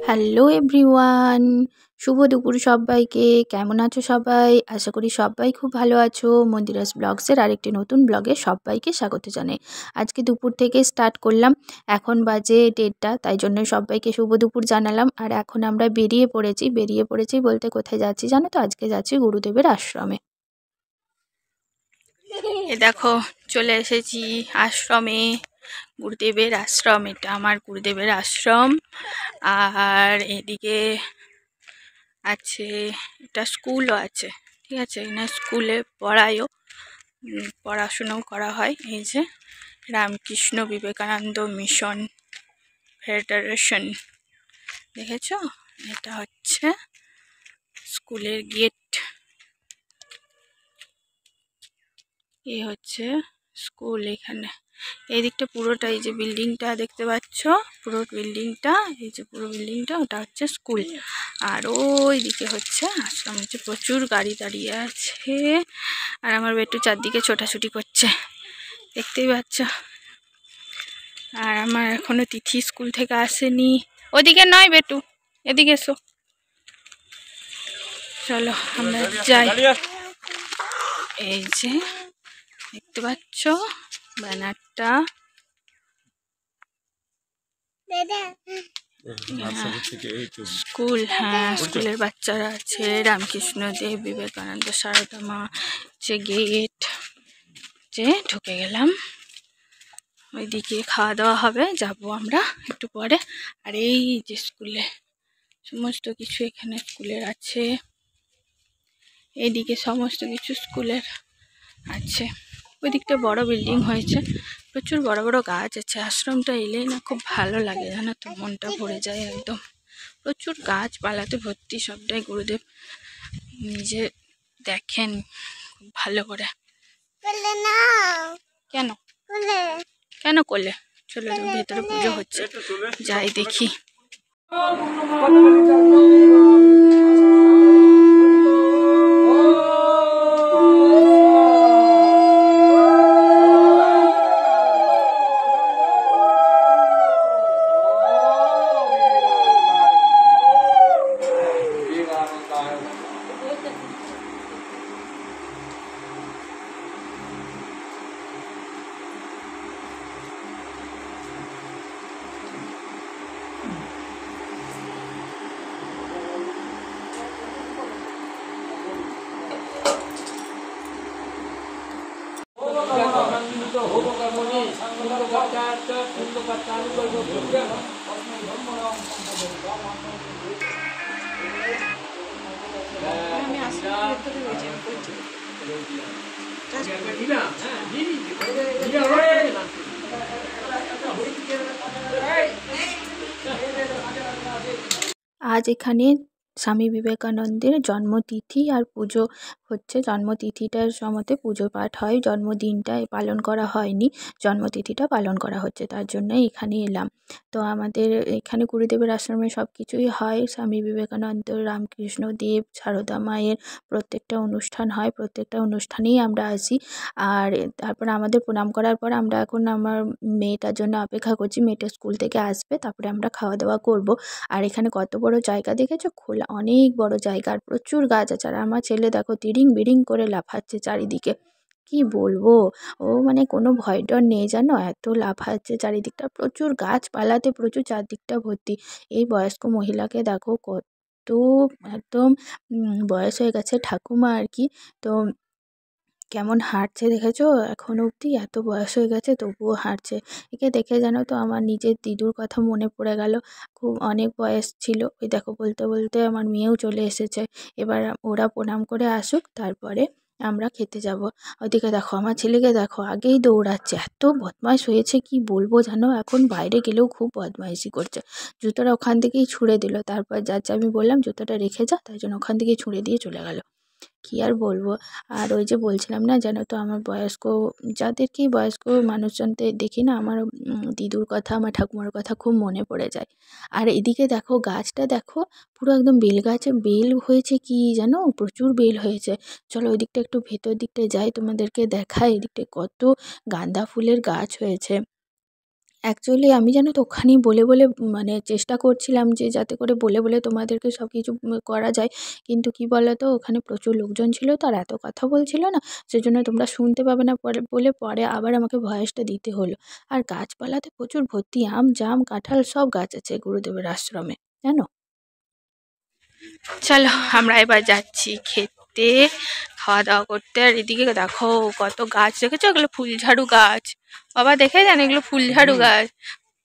Hello everyone, শুভ দুপুর সবাইকে। কেমন আছো সবাই? আশা করি সবাই খুব ভালো আছো। মন্দিরাস ব্লগসের আরেকটি নতুন ব্লগে সবাইকে স্বাগত জানাই। আজকে দুপুর থেকে স্টার্ট করলাম, এখন বাজে 1:30, তাই জন্য সবাইকে শুভ দুপুর জানালাম। আর এখন আমরা বেরিয়ে পড়েছি বলতে কোথায় যাচ্ছি জানো তো? আজকে যাচ্ছি গুরুদেবের আশ্রমে। এ দেখো চলে এসেছি আশ্রমে, গুরুদেবের আশ্রম। এটা আমার গুরুদেবের আশ্রম। আর এদিকে আছে, এটা স্কুলও আছে, ঠিক আছে। এখানে স্কুলে পড়াশুনো করা হয়। এই যে রামকৃষ্ণ বিবেকানন্দ মিশন ফেডারেশন, দেখেছো? এটা হচ্ছে স্কুলের গেট। এই হচ্ছে স্কুল। এখানে এই দিকটা পুরোটা, এই যে বিল্ডিংটা দেখতে পাচ্ছ, পুরো বিল্ডিংটা, এই যে পুরো বিল্ডিংটা, ওটা হচ্ছে স্কুল। আর ওই দিকে হচ্ছে আশ্রম। হচ্ছে প্রচুর গাড়ি দাঁড়িয়ে আছে। আর আমার বেটু চারদিকে ছোটাছুটি করছে, দেখতেই পাচ্ছ। আর আমার এখনো তিথি স্কুল থেকে আসেনি। ওদিকে নয় বেটু, এদিকে এসো, চলো আমরা যাই। এই যে দেখতে পাচ্ছ ব্যানারটা, স্কুল। হ্যাঁ, স্কুলের বাচ্চারা আছে। রামকৃষ্ণ দেব, বিবেকানন্দ, সারদা মা। যে গেট, যে ঢুকে গেলাম। ওইদিকে খাওয়া দাওয়া হবে, যাবো আমরা একটু পরে। আর এই যে স্কুলে সমস্ত কিছু এখানে স্কুলের আছে, এইদিকে সমস্ত কিছু স্কুলের আছে। ওই দিকটা বড় বিল্ডিং হয়েছে, প্রচুর বড় বড় গাছ আছে। আশ্রমটা এলেই না খুব ভালো লাগে, জানো তো, মনটা ভরে যায় একদম। প্রচুর গাছপালাতে ভর্তি, সবটাই গুরুদেব নিজে দেখেন খুব ভালো করে। কেন কেন করলে? চলো ভেতরে পুজো হচ্ছে, যাই দেখি। আজ এখানে স্বামী বিবেকানন্দের জন্মতিথি আর পুজো হচ্ছে। জন্মতিথিটার সময়তে পুজো পাঠ হয়, জন্মদিনটা পালন করা হয়নি, জন্মতিথিটা পালন করা হচ্ছে, তার জন্য এখানে এলাম। তো আমাদের এখানে গুরুদেবের আশ্রমে সব কিছুই হয়। স্বামী বিবেকানন্দ, রামকৃষ্ণ দেব, সারদা মায়ের প্রত্যেকটা অনুষ্ঠান হয়, প্রত্যেকটা অনুষ্ঠানেই আমরা আসি। আর তারপর আমাদের প্রণাম করার পর আমরা এখন আমার মেয়েটার জন্য অপেক্ষা করছি। মেয়েটা স্কুল থেকে আসবে, তারপরে আমরা খাওয়া দাওয়া করব। আর এখানে কত বড় জায়গা দেখেছো? খোলা, অনেক বড় জায়গা, আর প্রচুর গাছ আছে। আর আমার ছেলে দেখো তিরিং বিরিং করে লাফাচ্ছে চারিদিকে, কি বলবো, ও মানে কোনো ভয় ডর নেই জানো, এত লাফাচ্ছে চারিদিকটা। প্রচুর গাছপালাতে প্রচুর, চারদিকটা ভর্তি। এই বয়স্ক মহিলাকে দেখো, কত একদম বয়স হয়ে গেছে, ঠাকুমা আর কি। তো কেমন হাঁটছে দেখেছো? এখনো অবধি এত বয়স হয়ে গেছে তবুও হাঁটছে। একে দেখে জানো তো আমার নিজের দিদুর কথা মনে পড়ে গেল। খুব অনেক বয়স ছিল। ওই দেখো বলতে বলতে আমার মেয়েও চলে এসেছে। এবার ওরা প্রণাম করে আসুক, তারপরে আমরা খেতে যাব। ওইদিকে দেখো আমার ছেলেকে দেখো, আগেই দৌড়াচ্ছে, এত বদমাইশ হয়েছে কি বলবো জানো। এখন বাইরে গেলেও খুব বদমাইশি করছে। জুতোটা ওখান থেকেই ছুঁড়ে দিল, তারপর যাচ্ছে আমি বললাম জুতোটা রেখে যা, তাই জন্য ওখান থেকেই ছুঁড়ে দিয়ে চলে গেল। কি আর বলবো। আর ওই যে বলছিলাম না, জানো তো আমার বয়স্ক, যাদেরকেই বয়স্ক মানুষজনদের দেখি না, আমার দিদুর কথা, আমার ঠাকুমার কথা খুব মনে পড়ে যায়। আর এদিকে দেখো গাছটা দেখো, পুরো একদম বেল গাছে বেল হয়েছে, কি জানো, প্রচুর বেল হয়েছে। চলো ওই দিকটা একটু ভেতর দিকটায় যাই, তোমাদেরকে দেখাই এদিকটায় কত গাঁদা ফুলের গাছ হয়েছে। অ্যাকচুয়ালি আমি জানো তো ওখানেই বলে বলে মানে চেষ্টা করছিলাম যে যাতে করে বলে বলে তোমাদেরকে সব কিছু করা যায়, কিন্তু কি বলো তো ওখানে প্রচুর লোকজন ছিল তো আর এত কথা বলছিল না, সেজন্য তোমরা শুনতে পাবে না পরে বলে পরে আবার আমাকে ভয়েসটা দিতে হলো। আর গাছপালাতে প্রচুর ভর্তি, আম জাম কাঁঠাল সব গাছ আছে গুরুদেবের আশ্রমে, জানো। চলো আমরা এবার যাচ্ছি খেতে, খাওয়া দাওয়া করতে। আর এদিকে দেখো কত গাছ দেখেছো, এগুলো ফুলঝাড়ু গাছ। বাবা দেখে যান এগুলো ফুলঝাড়ু গাছ,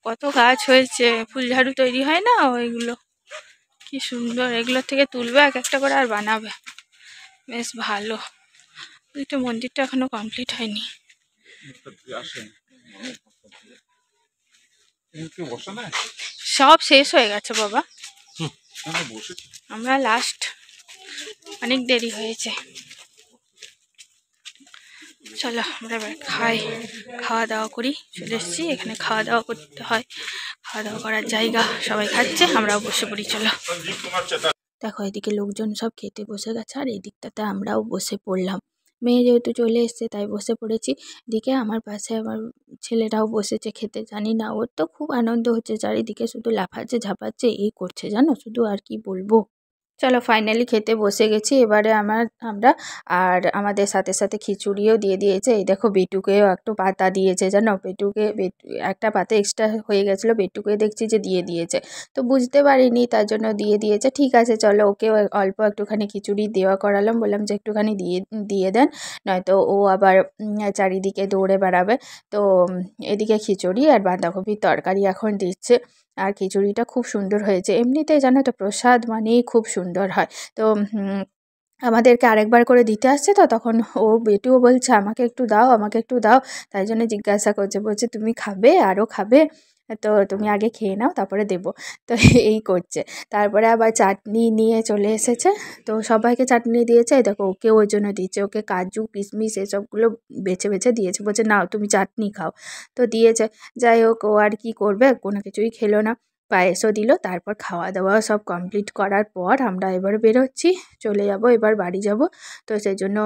কত গাছ হয়েছে, ফুলঝাড়ু তৈরি হয় না ওইগুলো। কি সুন্দর, এগুলোর থেকে তুলবে এক একটা করে আর বানাবে, বেশ ভালো। তো মন্দিরটা এখনো কমপ্লিট হয়নি। সব শেষ হয়ে গেছে বাবা, আমরা লাস্ট, অনেক দেরি হয়েছে। চলো আমরা এবার খাওয়া দাওয়া করি। চলে এসেছি এখানে, খাওয়া দাওয়া করতে হয়, খাওয়া দাওয়া করার জায়গা, সবাই খাচ্ছে আমরাও বসে পড়ি। চলো দেখো এদিকে লোকজন সব খেতে বসে গেছে আর এই দিকটাতে আমরাও বসে পড়লাম। মেয়ে যেহেতু চলে এসছে তাই বসে পড়েছি। এদিকে আমার পাশে আমার ছেলেটাও বসেছে খেতে, জানি না ওর তো খুব আনন্দ হচ্ছে, চারিদিকে শুধু লাফাচ্ছে ঝাপাচ্ছে এই করছে জানো, শুধু আর কি বলবো। চলো ফাইনালি খেতে বসে গেছি এবারে আমরা। আর আমাদের সাথে সাথে খিচুড়িও দিয়ে দিয়েছে, এই দেখো বেটুকেও একটু পাতা দিয়েছে জানো, একটা পাতা এক্সট্রা হয়ে গেছিলো, বেটুকে দেখছি যে দিয়ে দিয়েছে, তো বুঝতে পারিনি তার জন্য দিয়ে দিয়েছে। ঠিক আছে চলো ওকেও অল্প একটুখানি খিচুড়ি দেওয়া করালাম, বললাম যে একটুখানি দিয়ে দিয়ে দেন, নয়তো ও আবার চারিদিকে দৌড়ে বেড়াবে। তো এদিকে খিচুড়ি আর বাঁধাকপির তরকারি এখন দিচ্ছে। আর খিচুড়িটা খুব সুন্দর হয়েছে, এমনিতেই জানো তো প্রসাদ মানেই খুব সুন্দর হয়। তো আমাদেরকে আরেকবার করে দিতে আসছে, তো তখন বেটুও বলছে আমাকে একটু দাও আমাকে একটু দাও, তাই জন্য জিজ্ঞাসা করছে, বলছে তুমি খাবে আরও খাবে, তো তুমি আগে খেয়ে নাও তারপরে দেবো। তো এই করছে। তারপরে আবার চাটনি নিয়ে চলে এসেছে, তো সবাইকে চাটনি দিয়েছে, এই দেখো ওকেও ওই জন্য দিচ্ছে, ওকে কাজু কিশমিশ এসবগুলো বেছে বেছে দিয়েছে, বলছে নাও তুমি চাটনি খাও, তো দিয়েছে। যাই হোক ও আর কি করবে, কোনো কিছুই খেলো না, পায়েসও দিল। তারপর খাওয়া দাওয়া সব কমপ্লিট করার পর আমরা এবার বেরোচ্ছি, চলে যাব এবার বাড়ি যাব। তো সেই জন্য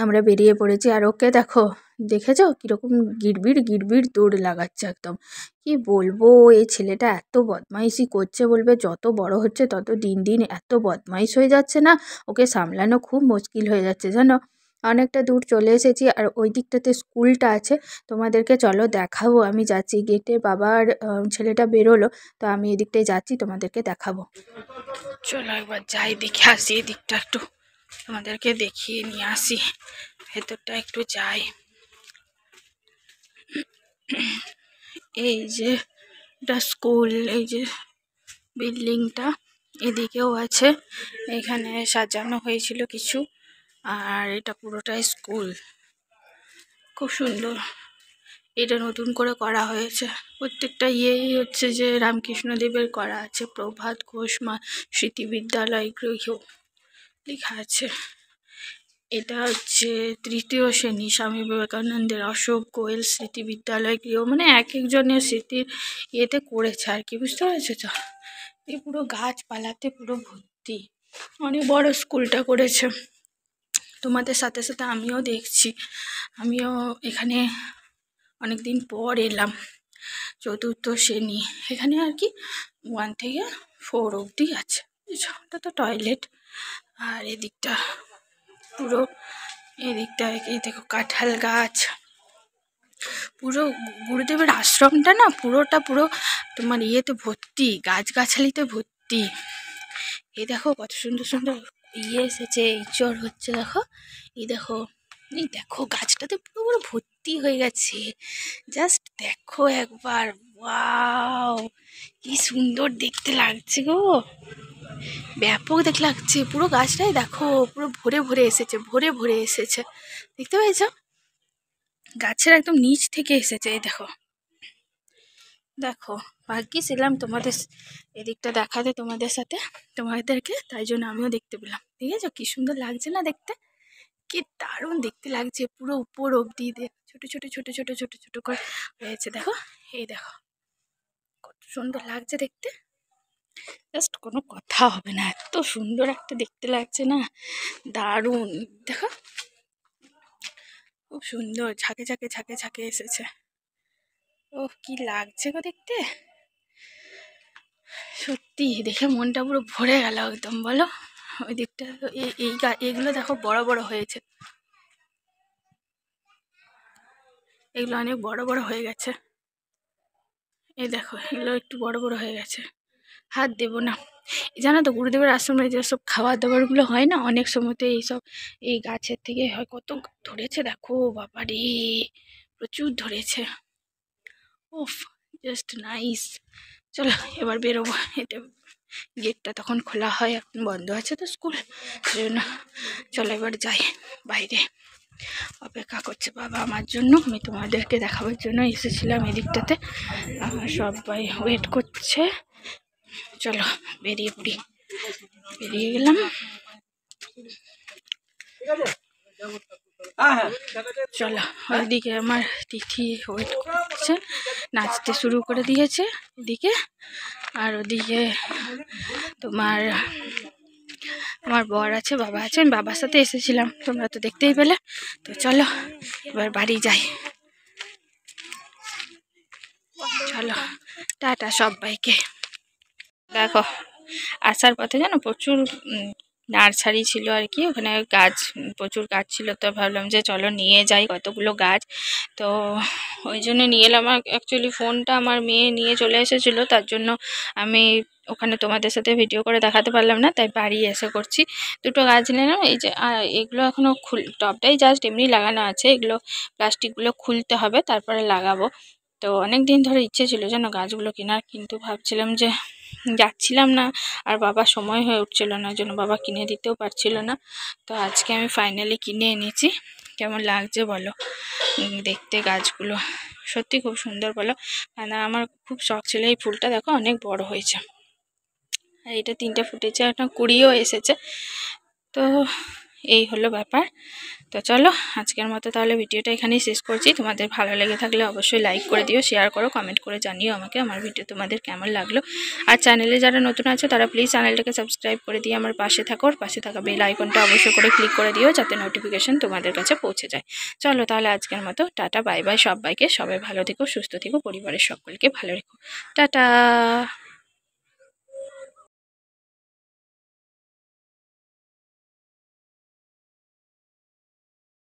আমরা বেরিয়ে পড়েছি। আর ওকে দেখো, দেখেছো কীরকম গিরবির গিরবির দৌড় লাগাচ্ছে একদম, কি বলবো এই ছেলেটা এত বদমাইশি করছে, বলবে যত বড় হচ্ছে তত দিন দিন এত বদমাইশ হয়ে যাচ্ছে না, ওকে সামলানো খুব মুশকিল হয়ে যাচ্ছে জানো। অনেকটা দূর চলে এসেছি আর ওই দিকটাতে স্কুলটা আছে, তোমাদেরকে চলো দেখাবো। আমি যাচ্ছি গেটে, বাবার ছেলেটা বেরোলো, তো আমি এদিকটায় যাচ্ছি, তোমাদেরকে দেখাবো। চলো একবার যাই দেখে আসি এদিকটা একটু, তোমাদেরকে দেখিয়ে নিয়ে আসি, ভেতরটা একটু যাই। এই যে এটা স্কুল, এই যে বিল্ডিংটা, এদিকেও আছে, এখানে সাজানো হয়েছিল কিছু, আর এটা পুরোটাই স্কুল, খুব সুন্দর। এটা নতুন করে করা হয়েছে, প্রত্যেকটা ইয়েই হচ্ছে যে রামকৃষ্ণদেবের করা আছে, প্রভাত ঘোষ স্মৃতি বিদ্যালয় গৃহ লেখা আছে। এটা হচ্ছে তৃতীয় শ্রেণী, স্বামী বিবেকানন্দের অশোক গোয়েল স্মৃতি বিদ্যালয় গৃহ, মানে এক একজনের স্মৃতির ইয়েতে করেছে আর কি, বুঝতে পেরেছো তো। এই পুরো গাছপালাতে পুরো ভর্তি, অনেক বড় স্কুলটা করেছে। তোমাদের সাথে সাথে আমিও দেখছি, আমিও এখানে অনেক দিন পর এলাম, চতুর্থ শ্রেণী, এখানে আর কি 1 থেকে 4 অবধি আছে, বুঝছো, ওটা তো টয়লেট। আর এদিকটা পুরো, এদিকটা এই দেখো কাঁঠাল গাছ, পুরো গুরুদেবের আশ্রমটা না পুরোটা পুরো তোমার ইয়েতে ভর্তি, গাছগাছালিতে ভর্তি। এই দেখো কত সুন্দর সুন্দর ইয়ে এসেছে, ইঁচড় হচ্ছে দেখো, এই দেখো গাছটাতে পুরো পুরো ভর্তি হয়ে গেছে, জাস্ট দেখো একবার, ওয়াও কি সুন্দর দেখতে লাগছে গো, ব্যাপক দেখতে লাগছে, পুরো গাছটাই দেখো পুরো ভরে ভরে এসেছে, ভরে ভরে এসেছে, দেখতে পেয়েছ, গাছের একদম নিচ থেকে এসেছে। এই দেখো দেখো, ভাগ্যিস এলাম তোমাদের এদিকটা দেখাতে তোমাদেরকে, তাই জন্য আমিও দেখতে পেলাম। ঠিক আছে, কি সুন্দর লাগছে না দেখতে, কি দারুণ দেখতে লাগছে, পুরো উপর অবধি ছোট ছোট ছোট ছোট ছোট ছোট করে হয়েছে দেখো, এই দেখো কত সুন্দর লাগছে দেখতে, জাস্ট কোনো কথা হবে না, এত সুন্দর একটা দেখতে লাগছে না, দারুণ দেখো, খুব সুন্দর ঝাঁকে ঝাঁকে ঝাঁকে ঝাঁকে এসেছে, ও কি লাগছে গো দেখতে, সত্যি দেখে মনটা পুরো ভরে গেল একদম। বলো ওই দিকটা এগুলো দেখো বড় বড় হয়েছে, এগুলো অনেক বড় বড় হয়ে গেছে। এই দেখো এগুলো একটু বড় বড় হয়ে গেছে, হাত দেবো না। জানো তো গুরুদেবের আশ্রমে যেসব খাবার দাবারগুলো হয় না, অনেক সময় তো এইসব এই গাছের থেকে হয়। কত ধরেছে দেখো, বাবারে প্রচুর ধরেছে। ওফ, জাস্ট নাইস। চলো এবার বেরোবো। এটা গেটটা তখন খোলা হয়, এখন বন্ধ আছে তো স্কুল, সেজন্য চলো এবার যাই। বাইরে অপেক্ষা করছে বাবা আমার জন্য, আমি তোমাদেরকে দেখাবার জন্য এসেছিলাম এদিকটাতে। আমার সবাই ওয়েট করছে। চলো বেরিয়ে পড়ি। বেরিয়ে গেলাম। চলো ওইদিকে আমার তিথি ওয়েট করছে, নাচতে শুরু করে দিয়েছে এদিকে। আর ওদিকে তোমার আমার বর আছে, বাবা আছে। আমি বাবার সাথে এসেছিলাম, তোমরা তো দেখতেই পেলে। তো চলো এবার বাড়ি যাই। চলো টাটা সবাইকে। দেখো আসার পথে জানো প্রচুর নার্সারি ছিল আর কি, ওখানে গাছ প্রচুর গাছ ছিল। তো ভাবলাম যে চলো নিয়ে যাই কতগুলো গাছ। তো ওই জন্য নিয়ে এলাম। অ্যাকচুয়ালি ফোনটা আমার মেয়ে নিয়ে চলে এসেছিলো, তার জন্য আমি ওখানে তোমাদের সাথে ভিডিও করে দেখাতে পারলাম না, তাই বাড়ি এসে করছি। দুটো গাছ নিলাম। এই যে এগুলো এখনও টবটাই জাস্ট এমনি লাগানো আছে, এগুলো প্লাস্টিকগুলো খুলতে হবে তারপরে লাগাবো। তো অনেক দিন ধরে ইচ্ছে ছিল যেন গাছগুলো কেনার, কিন্তু ভাবছিলাম যে যাচ্ছিলাম না, আর বাবার সময় হয়ে উঠছিল না, জন্য বাবা কিনে দিতেও পারছিল না। তো আজকে আমি ফাইনালি কিনে এনেছি। কেমন লাগছে বলো দেখতে গাছগুলো, সত্যি খুব সুন্দর বলো। আর আমার খুব শখ ছিল এই ফুলটা, দেখো অনেক বড় হয়েছে। আর এটা 3টে ফুটেছে, একটা কুড়িও এসেছে। তো এই হলো ব্যাপার। তো চলো আজকের মতো তাহলে ভিডিওটা এখানেই শেষ করছি। তোমাদের ভালো লেগে থাকলে অবশ্যই লাইক করে দিও, শেয়ার করো, কমেন্ট করে জানিও আমাকে আমার ভিডিও তোমাদের কেমন লাগলো। আর চ্যানেলে যারা নতুন আছে তারা প্লিজ চ্যানেলটাকে সাবস্ক্রাইব করে দিয়ে আমার পাশে থাকো। পাশে থাকা বেল আইকনটা অবশ্যই করে ক্লিক করে দিও, যাতে নোটিফিকেশন তোমাদের কাছে পৌঁছে যায়। চলো তাহলে আজকের মতো টাটা বাই বাই সবাইকে। সবাই ভালো থেকো, সুস্থ থেকো, পরিবারের সকলকে ভালো রেখো। টাটা।